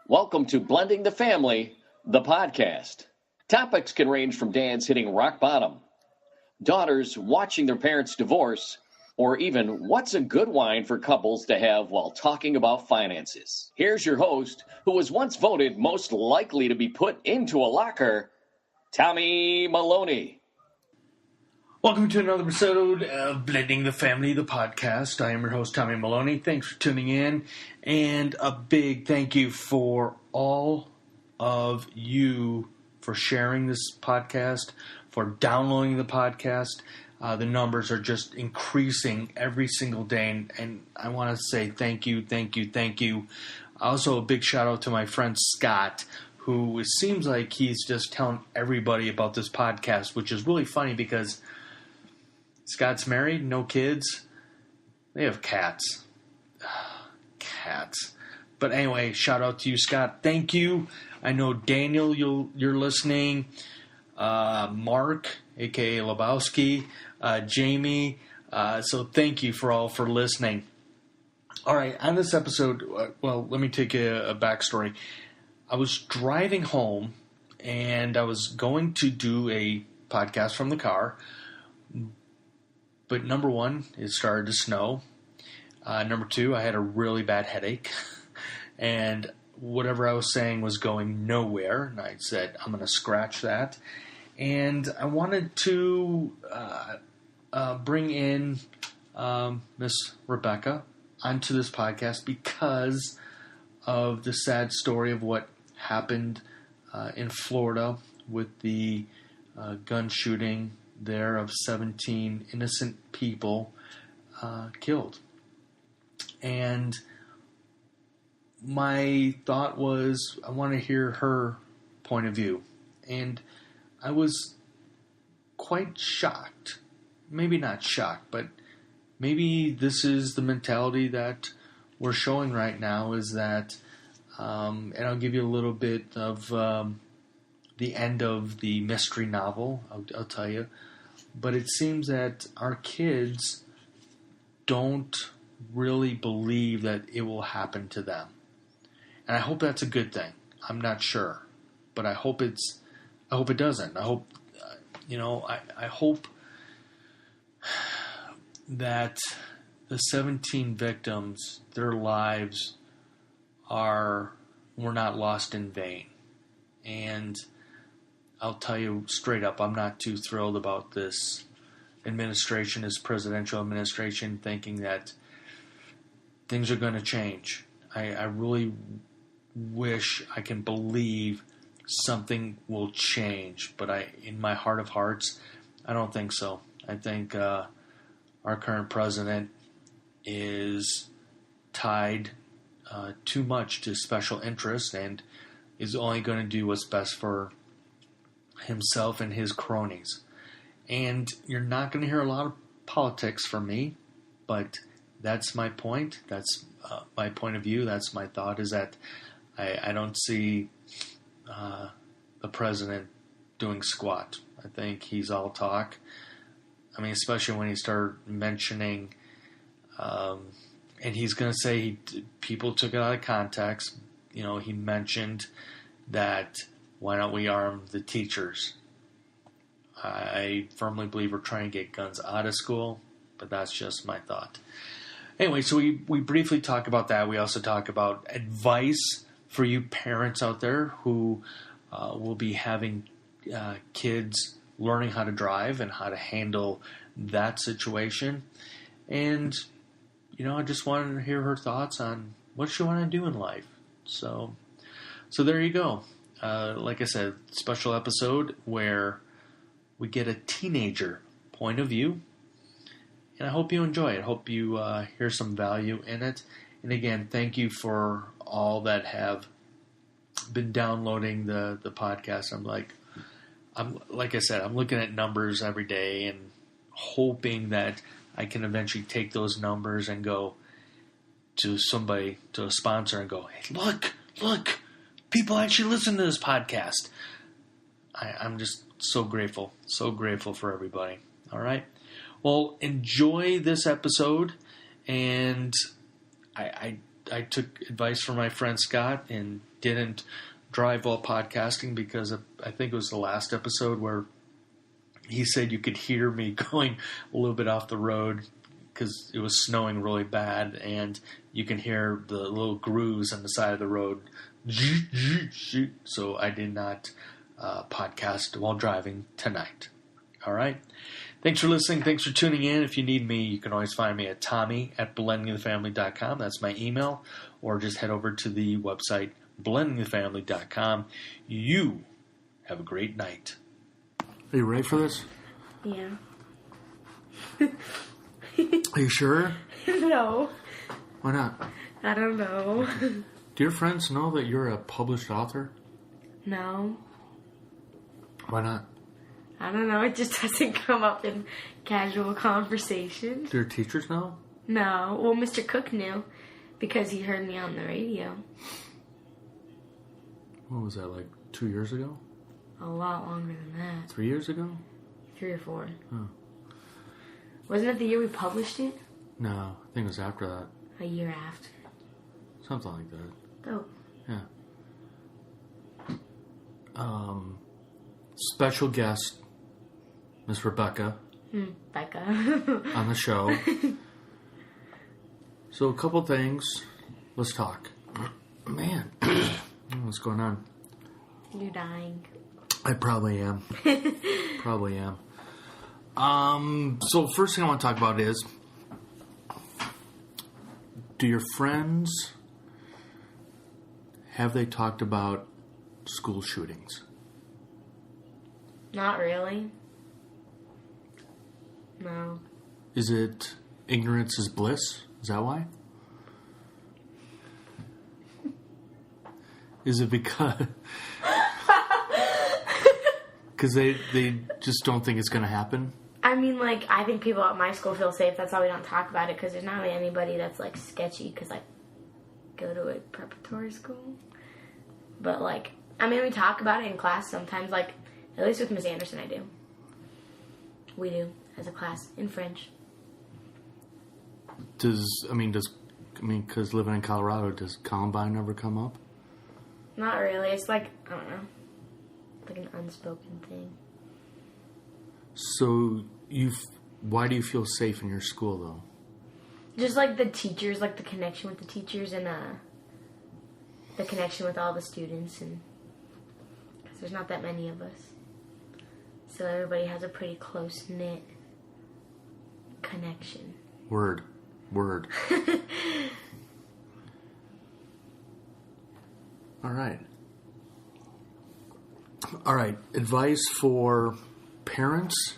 Welcome to Blending the Family, the podcast. Topics can range from dads hitting rock bottom, daughters watching their parents divorce, or even what's a good wine for couples to have while talking about finances. Here's your host, who was once voted most likely to be put into a locker, Tommy Maloney. Welcome to another episode of Blending the Family, the podcast. I am your host, Tommy Maloney. Thanks for tuning in, and a big thank you for all of you for sharing this podcast, for downloading the podcast. The numbers are just increasing every single day, and I want to say thank you. Also, a big shout out to my friend Scott, who it seems like he's just telling everybody about this podcast, which is really funny because Scott's married, no kids. They have cats. Cats. But anyway, shout out to you, Scott. Thank you. I know Daniel, you're listening. Mark, a.k.a. Lebowski. Jamie. So thank you for listening. All right, on this episode, let me take a backstory. I was driving home, and I was going to do a podcast from the car. But number one, it started to snow. Number two, I had a really bad headache. And whatever I was saying was going nowhere. And I said, I'm going to scratch that. And I wanted to bring in Miss Rebecca onto this podcast because of the sad story of what happened in Florida with the gun shooting there of 17 innocent people killed. And my thought was, I want to hear her point of view. And I was quite shocked. Maybe not shocked, but maybe this is the mentality that we're showing right now, is that, and I'll give you a little bit of the end of the mystery novel, I'll tell you. But it seems that our kids don't really believe that it will happen to them. And I hope that's a good thing. I'm not sure. But I hope it doesn't. I hope, I hope that the 17 victims, their lives were not lost in vain. And I'll tell you straight up, I'm not too thrilled about this administration, this presidential administration, thinking that things are going to change. I really wish I can believe something will change, but in my heart of hearts, I don't think so. I think our current president is tied too much to special interests and is only going to do what's best for himself and his cronies. And you're not going to hear a lot of politics from me, but that's my point. That's my point of view. That's my thought, is that I don't see the president doing squat. I think he's all talk. I mean, especially when he started mentioning, and he's going to say people took it out of context. He mentioned that, why don't we arm the teachers? I firmly believe we're trying to get guns out of school, but that's just my thought. Anyway, so we briefly talk about that. We also talk about advice for you parents out there who will be having kids learning how to drive and how to handle that situation. And, I just wanted to hear her thoughts on what she wanted to do in life. So there you go. Like I said, special episode where we get a teenager point of view. And I hope you enjoy it. I hope you hear some value in it. And again, thank you for all that have been downloading the podcast. I'm like I said, I'm looking at numbers every day and hoping that I can eventually take those numbers and go to somebody, to a sponsor, and go, hey, look, people actually listen to this podcast. I'm just so grateful for everybody. All right. Well, enjoy this episode, and I took advice from my friend Scott and didn't drive while podcasting because I think it was the last episode where he said you could hear me going a little bit off the road because it was snowing really bad, and you can hear the little grooves on the side of the road. So I did not podcast while driving tonight. All right. Thanks for listening. Thanks for tuning in. If you need me, you can always find me at tommy@blendingthefamily.com. That's my email. Or just head over to the website, blendingthefamily.com. You have a great night. Are you ready for this? Yeah. Are you sure? No. Why not? I don't know. Do your friends know that you're a published author? No. Why not? I don't know. It just doesn't come up in casual conversation. Do your teachers know? No. Well, Mr. Cook knew because he heard me on the radio. What was that, like 2 years ago? A lot longer than that. 3 years ago? 3 or 4. Oh. Wasn't it the year we published it? No, I think it was after that. A year after. Something like that. Oh. Yeah. Special guest, Miss Rebecca. Becca. On the show. So a couple things. Let's talk. Man. What's going on? You're dying. I probably am. Probably am. So first thing I want to talk about is, do your friends, have they talked about school shootings? Not really. No. Is it ignorance is bliss? Is that why? Is it because... Because they just don't think it's going to happen? I mean, like, I think people at my school feel safe. That's why we don't talk about it, because there's not really anybody that's, like, sketchy, because, like, go to a preparatory school. But, like, I mean, we talk about it in class sometimes, like, at least with Miss Anderson I do. We do, as a class, in French. Because living in Colorado, does Columbine ever come up? Not really. It's like, I don't know, like an unspoken thing. So, why do you feel safe in your school, though? Just, like, the teachers, like, the connection with the teachers and the connection with all the students, and because there's not that many of us. So everybody has a pretty close-knit connection. Word. All right. Advice for parents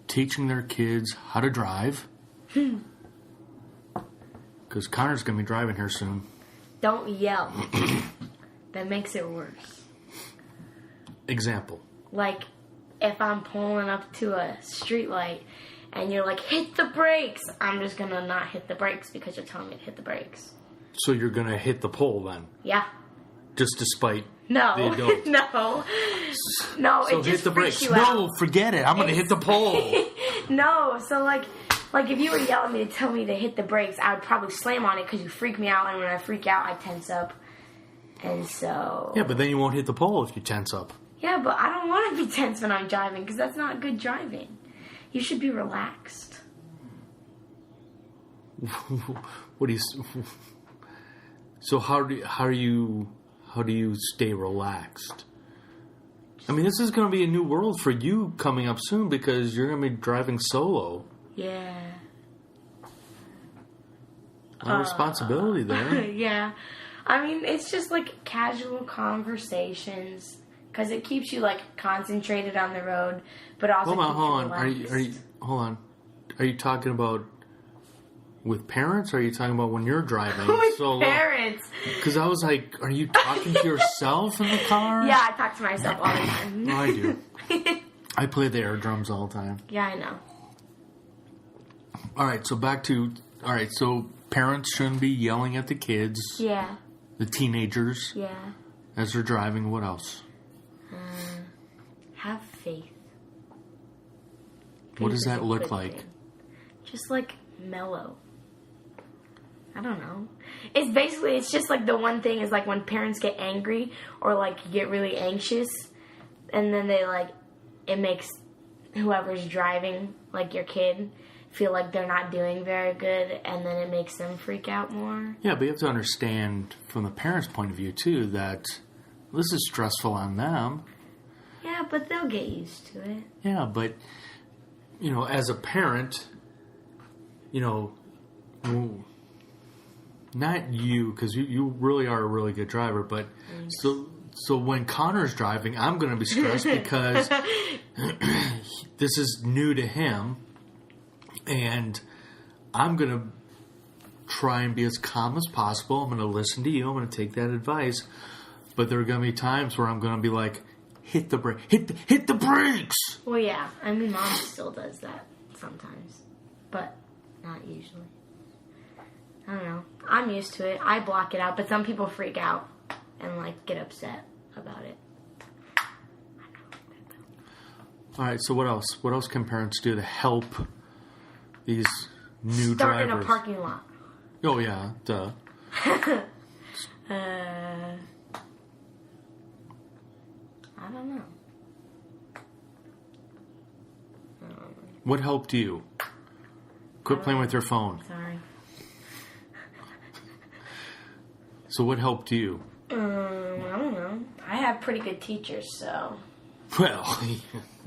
teaching their kids how to drive. Because Connor's going to be driving here soon. Don't yell. That makes it worse. Example. Like, if I'm pulling up to a street light and you're like, hit the brakes, I'm just going to not hit the brakes because you're telling me to hit the brakes. So you're going to hit the pole then? Yeah. Just despite no. the adult? No, so it just hit the brakes. You out. No, forget it. I'm going to hit the pole. No, so like if you were yelling me to tell me to hit the brakes, I would probably slam on it because you freak me out, and when I freak out, I tense up. And so... Yeah, but then you won't hit the pole if you tense up. Yeah, but I don't want to be tense when I'm driving because that's not good driving. You should be relaxed. What do you... So how do you stay relaxed? I mean, this is going to be a new world for you coming up soon because you're going to be driving solo. Yeah. A lot of responsibility there. Yeah. I mean, it's just like casual conversations because it keeps you like concentrated on the road, but also hold on. Hold on. Are you talking about with parents, or are you talking about when you're driving? With parents. Because I was like, are you talking to yourself in the car? Yeah, I talk to myself all the time. No, I do. I play the air drums all the time. Yeah, I know. All right, so parents shouldn't be yelling at the kids. Yeah. The teenagers. Yeah. As they're driving. What else? Have faith. What does that look like? Just like mellow. I don't know. It's just like the one thing is like when parents get angry or like get really anxious and then they like, it makes whoever's driving, like your kid, feel like they're not doing very good and then it makes them freak out more. Yeah, but you have to understand from the parents' point of view too that this is stressful on them. Yeah, but they'll get used to it. Yeah, but, you know, as a parent, you know, not you, because you really are a really good driver, but so when Connor's driving, I'm going to be stressed because this is new to him, and I'm going to try and be as calm as possible. I'm going to listen to you. I'm going to take that advice, but there are going to be times where I'm going to be like, hit the brake, hit the brakes. Well, yeah, I mean, Mom still does that sometimes, but not usually. I don't know. I'm used to it. I block it out, but some people freak out and like get upset about it. All right. So what else? What else can parents do to help these new Start drivers? in a parking lot. Oh yeah, duh. I don't know. What helped you? Quit playing with your phone. Sorry. So what helped you? I don't know. I have pretty good teachers, so. Well,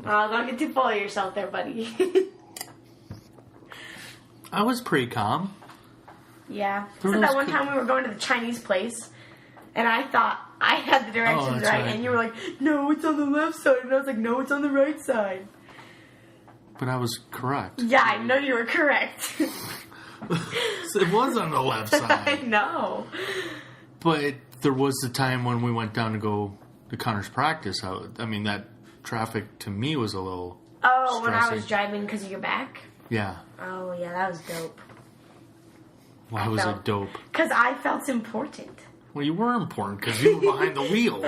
Don't get too full of yourself there, buddy. I was pretty calm. Yeah. So that one time we were going to the Chinese place, and I thought I had the directions right, and you were like, no, it's on the left side. And I was like, no, it's on the right side. But I was correct. Yeah, I know you were correct. It was on the left side. I know. But there was the time when we went down to go to Connor's practice. I mean, that traffic to me was a little stressy. When I was driving because of your back? Yeah. Oh, yeah, that was dope. Why was it dope? Because I felt important. Well, you were important because you were behind the wheel.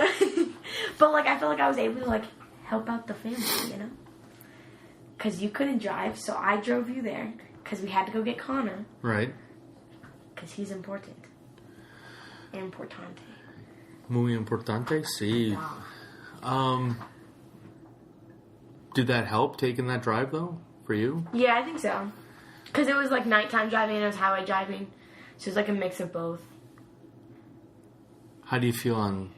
But, like, I felt like I was able to, like, help out the family, you know? Because you couldn't drive, so I drove you there. Because we had to go get Connor. Right. Because he's important. Importante. Muy importante, sí. Did that help, taking that drive, though, for you? Yeah, I think so. Because it was, like, nighttime driving and it was highway driving. So it was, like, a mix of both. How do you feel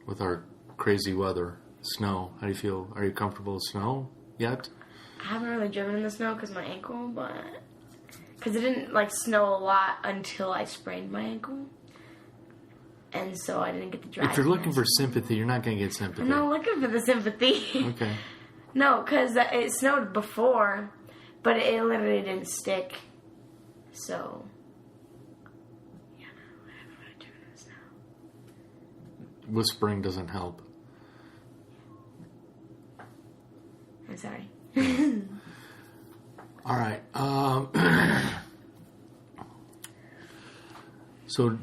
with our crazy weather, snow? How do you feel? Are you comfortable with snow yet? I haven't really driven in the snow because my ankle, but... Because it didn't, like, snow a lot until I sprained my ankle. And so I didn't get to drive. If you're looking for sympathy, you're not going to get sympathy. I'm not looking for the sympathy. Okay. No, because it snowed before, but it literally didn't stick. So... Yeah, no, I haven't really driven in the snow. Whispering doesn't help. I'm sorry. All right. So,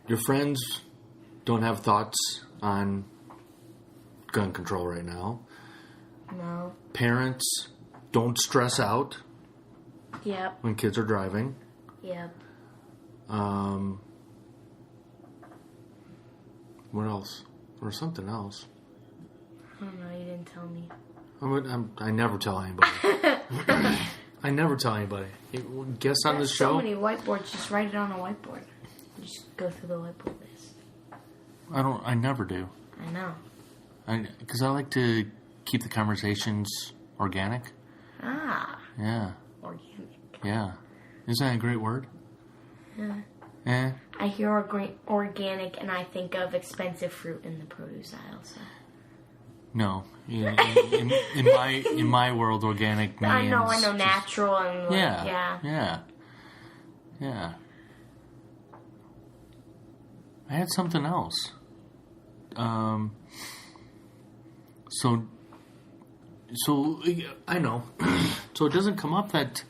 your friends don't have thoughts on gun control right now. No. Parents don't stress out. Yep. When kids are driving. Yep. What else? Or something else. I don't know. You didn't tell me. I never tell anybody. I never tell anybody. Guests on this show. So many whiteboards. Just write it on a whiteboard. Just go through the whiteboard list. I never do. I know. Because I like to keep the conversations organic. Ah. Yeah. Organic. Yeah. Isn't that a great word? Yeah. Eh? I hear organic and I think of expensive fruit in the produce aisle. So. No. In my world, organic means... I know, natural and... Yeah. I had something else. So I know. So it doesn't come up that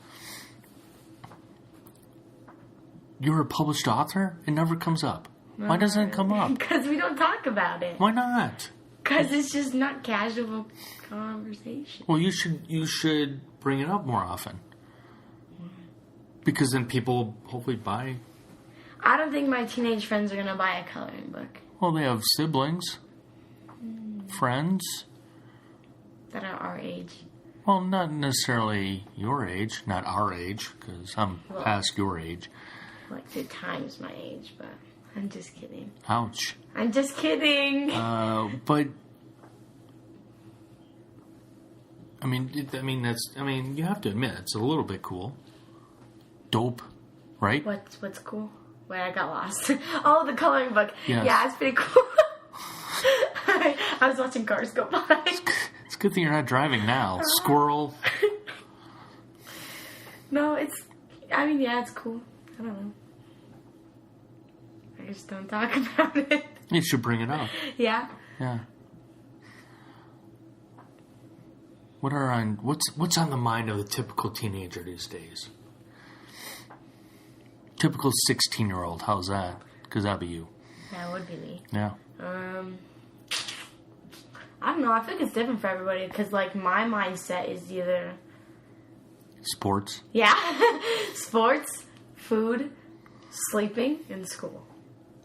you're a published author? It never comes up. Why doesn't it come up? Because we don't talk about it. Why not? Because it's just not casual conversation. Well, you should bring it up more often. Because then people hopefully buy. I don't think my teenage friends are going to buy a coloring book. Well, they have siblings, friends. That are our age. Well, not necessarily your age, not our age, because I'm past your age. Like 2 times my age, but I'm just kidding. Ouch. I'm just kidding. But I mean, you have to admit it's a little bit cool. Dope, right? What's cool? Wait, I got lost. Oh, the coloring book. Yes. Yeah, it's pretty cool. I was watching cars go by. It's a good thing you're not driving now. Squirrel. No, it's cool. I don't know. I just don't talk about it. You should bring it up. Yeah. Yeah. What's on the mind of the typical teenager these days? Typical 16-year-old. How's that? Because that'd be you. That would be me. Yeah. I don't know. I think it's different for everybody because, like, my mindset is either sports. Yeah, sports, food, sleeping, and school,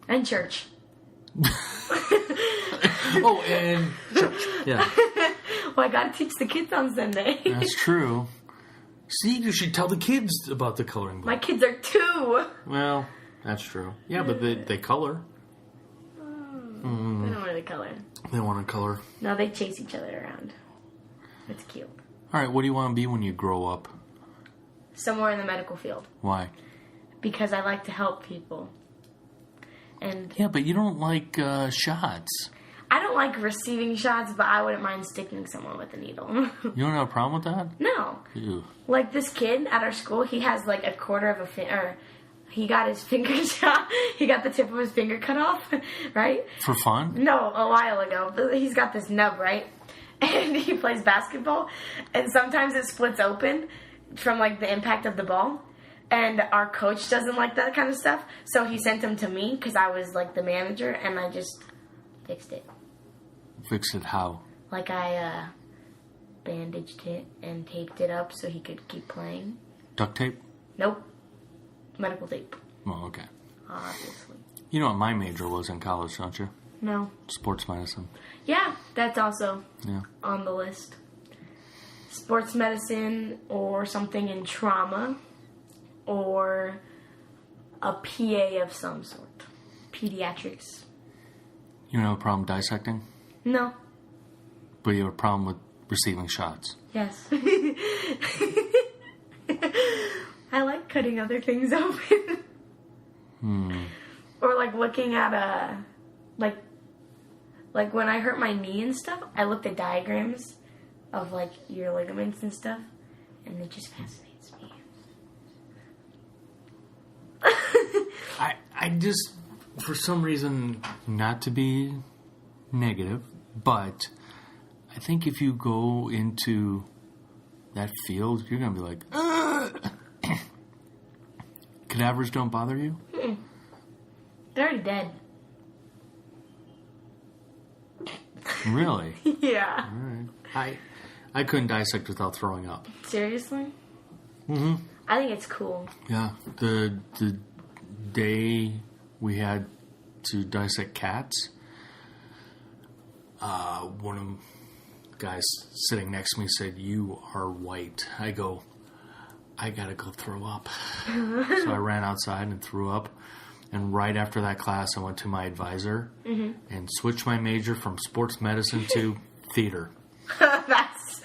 and church. Oh, and church. Yeah. Well, I gotta teach the kids on Sunday. That's true. See, you should tell the kids about the coloring book. My kids are 2. Well, that's true. Yeah, but they color. They don't really color. They want to color. No, they chase each other around. It's cute. All right, what do you want to be when you grow up? Somewhere in the medical field. Why? Because I like to help people. And yeah, but you don't like shots. I don't like receiving shots, but I wouldn't mind sticking someone with a needle. You don't have a problem with that? No. Ew. Like this kid at our school, he has like a quarter of a finger. He got his finger shot. He got the tip of his finger cut off, right? For fun? No, a while ago. He's got this nub, right? And he plays basketball. And sometimes it splits open from like the impact of the ball. And our coach doesn't like that kind of stuff. So he sent him to me because I was like the manager. And I just fixed it. Fixed it how? Like I bandaged it and taped it up so he could keep playing. Duct tape? Nope. Medical tape. Oh, okay. Obviously. You know what my major was in college, don't you? No. Sports medicine. Yeah, that's also Yeah. on the list. Sports medicine or something in trauma or a PA of some sort. Pediatrics. You don't have a problem dissecting? No. But you have a problem with receiving shots? Yes. I like cutting other things open. Or like looking at like when I hurt my knee and stuff, I looked at diagrams of like your ligaments and stuff, and it just fascinates me. I just, for some reason, not to be negative, but I think if you go into that field, you're going to be like, cadavers don't bother you? Mm-mm. They're already dead. Really? Yeah. All right. I couldn't dissect without throwing up. Seriously? Mm-hmm. I think it's cool. Yeah. The day we had to dissect cats, one of the guys sitting next to me said, "You are white." I go, "I gotta go throw up." So I ran outside and threw up. And right after that class, I went to my advisor and switched my major from sports medicine to theater. That's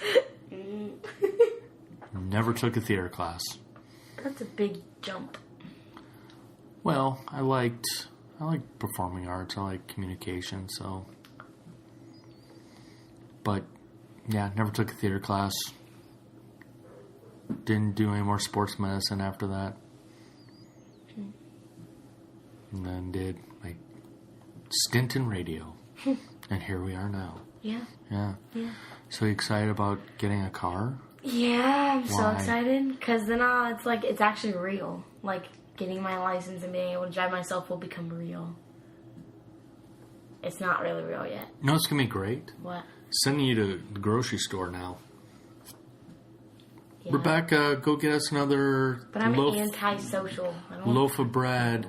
Never took a theater class. a big jump. Well, I like performing arts. I like communication. So, but yeah, never took a theater class. Didn't do any more sports medicine after that. And then did my stint in radio. And here we are now. Yeah. Yeah. Yeah. So you excited about getting a car? Yeah, I'm so Why? excited. Because then it's actually real. Like, getting my license and being able to drive myself will become real. It's not really real yet. You know what's going to be great? What? Sending you to the grocery store now. Yeah. Rebecca, go get us another But I'm antisocial. I don't loaf of bread.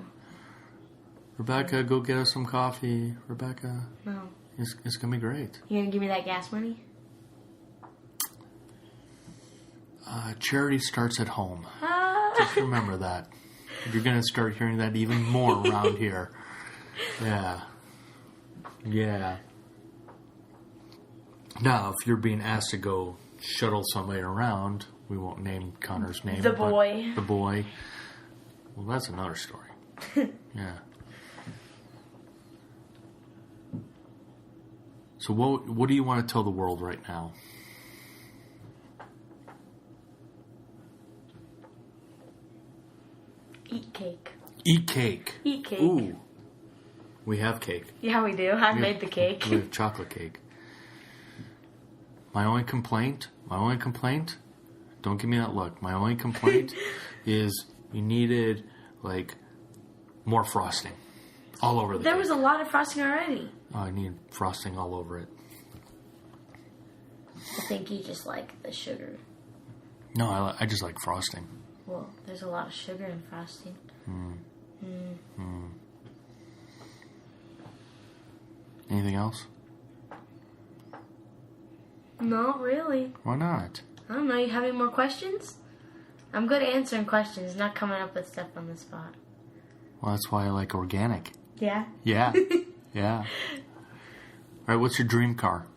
Rebecca, go get us some coffee. Rebecca. No. It's going to be great. You gonna give me that gas money? Charity starts at home. Just remember that. You're going to start hearing that even more around here. Yeah. Yeah. Now, if you're being asked to go shuttle somebody around, we won't name Connor's name. The boy. The boy. Well, that's another story. Yeah. So what do you want to tell the world right now? Eat cake. Eat cake. Eat cake. Ooh. We have cake. Yeah, we do. I made the cake. We have chocolate cake. My only complaint, don't give me that look. My only complaint is you needed, like, more frosting. All over the There cake. was a lot of frosting already. Oh, I need frosting all over it. I think you just like the sugar. No, I just like frosting. Well, there's a lot of sugar in frosting. Anything else? Not really. Why not? I don't know. You have any more questions? I'm good at answering questions, not coming up with stuff on the spot. Well, that's why I like organic. Yeah? Yeah. Yeah. All right, what's your dream car?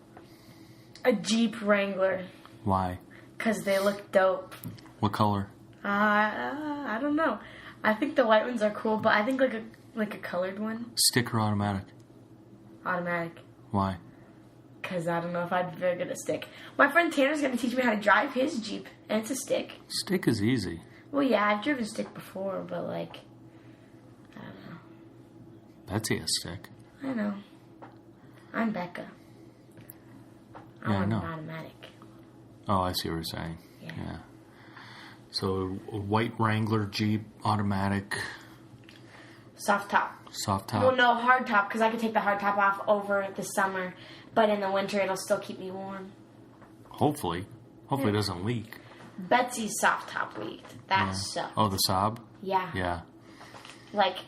A Jeep Wrangler. Why? Because they look dope. What color? I don't know. I think the white ones are cool, but I think like a colored one. Stick or automatic? Automatic. Why? Because I don't know if I'd be very good at stick. My friend Tanner's going to teach me how to drive his Jeep, and it's a stick. Stick is easy. Well, yeah, I've driven stick before, but like, I don't know. Betsy has stick. I know. I'm Becca. I Yeah, I want know. an automatic. Oh, I see what you're saying. Yeah. So, a white Wrangler Jeep, automatic, Soft top. soft top. Well, no, hard top, because I could take the hard top off over the summer, but in the winter it'll still keep me warm. Hopefully. Hopefully it doesn't leak. Betsy's soft top leaked. That sucked. Oh, the Saab? Yeah. Yeah. Like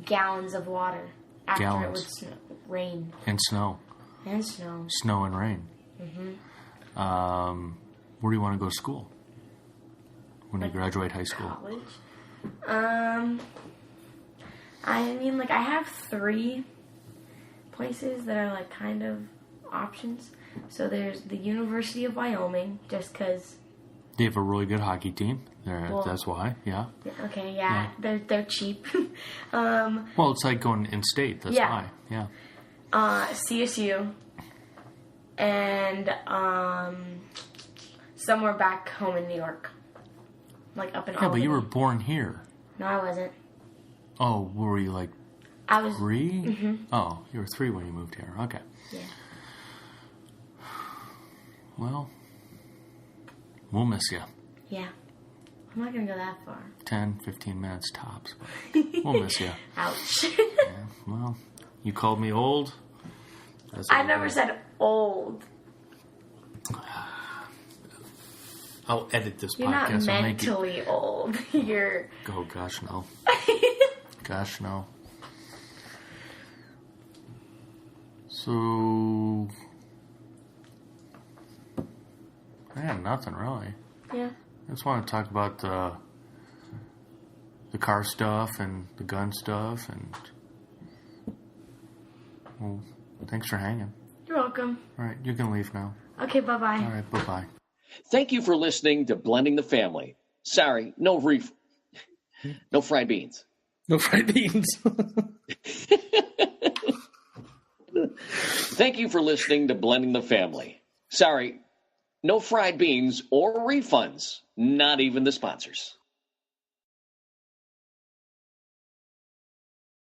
gallons of water after Gallons. it would rain. And snow. And snow. Snow and rain. Where do you want to go to school? When you graduate high school? College? I mean, like, I have 3 places that are, like, kind of options. So there's the University of Wyoming, just because... They have a really good hockey team. Well, that's why, yeah. Okay, yeah. They're cheap. Well, it's like going in-state. That's why, yeah. CSU. And somewhere back home in New York. Like, up in Yeah, but Albany. you were born here. No, I wasn't. Oh, were you like I was 3? Mm-hmm. Oh, you were 3 when you moved here. Okay. Yeah. Well, we'll miss you. Yeah. I'm not going to go that far. 10, 15 minutes tops. But we'll miss you. Ouch. Yeah, well, you called me old. I never said old. I'll edit this You're podcast. not mentally old. You're... Oh, gosh, no. Gosh, no. So... I got nothing, really. Yeah. I just want to talk about the car stuff and the gun stuff and... Well, thanks for hanging. You're welcome. All right, you can leave now. Okay, bye-bye. All right, bye-bye. Thank you for listening to Blending the Family. Sorry, no fried beans. No fried beans. Thank you for listening to Blending the Family. Sorry, no fried beans or refunds, not even the sponsors.